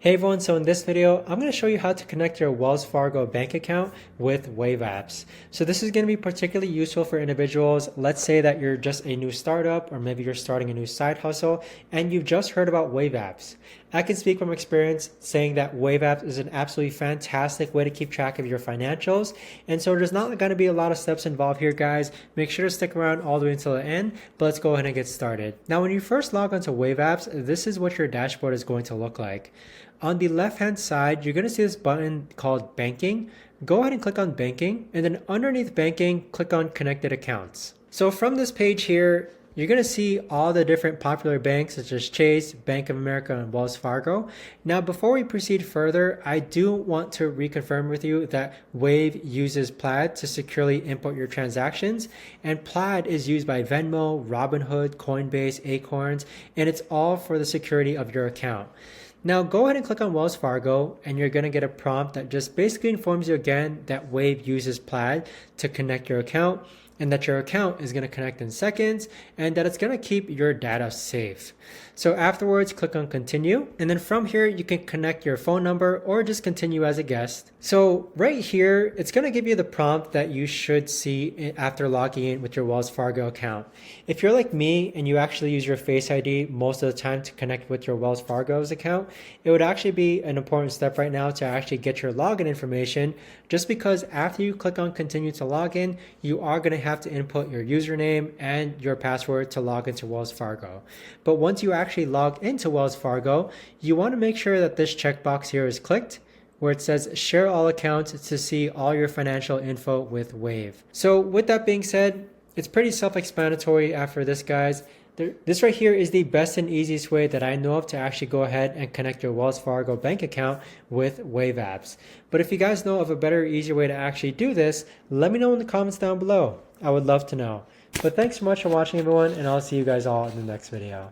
Hey everyone, so in this video, I'm going to show you how to connect your Wells Fargo bank account with Wave apps. So this is going to be particularly useful for individuals. Let's say that you're just a new startup or maybe you're starting a new side hustle and you've just heard about Wave apps. I can speak from experience saying that Wave apps is an absolutely fantastic way to keep track of your financials. And so there's not going to be a lot of steps involved here, guys. Make sure to stick around all the way until the end, but let's go ahead and get started. Now, when you first log onto Wave apps, this is what your dashboard is going to look like. On the left hand side, you're going to see this button called banking. Go ahead and click on banking, and then underneath banking, click on connected accounts. So from this page here, you're going to see all the different popular banks such as Chase, Bank of America, and Wells Fargo. Now, before we proceed further, I do want to reconfirm with you that Wave uses Plaid to securely input your transactions, and Plaid is used by Venmo, Robinhood, Coinbase, Acorns, and it's all for the security of your account. Now go ahead and click on Wells Fargo and you're going to get a prompt that just basically informs you again that Wave uses Plaid to connect your account and that your account is going to connect in seconds and that it's going to keep your data safe. So afterwards, click on continue. And then from here, you can connect your phone number or just continue as a guest. So right here, it's going to give you the prompt that you should see after logging in with your Wells Fargo account. If you're like me and you actually use your Face ID most of the time to connect with your Wells Fargo's account, it would actually be an important step right now to actually get your login information, just because after you click on continue to log in, you are going to have to input your username and your password to log into Wells Fargo. But once you actually log into Wells Fargo, you want to make sure that this checkbox here is clicked where it says share all accounts to see all your financial info with Wave. So with that being said, it's pretty self-explanatory after this, guys. This right here is the best and easiest way that I know of to actually go ahead and connect your Wells Fargo bank account with Wave apps. But if you guys know of a better, easier way to actually do this, let me know in the comments down below. I would love to know. But thanks so much for watching, everyone, and I'll see you guys all in the next video.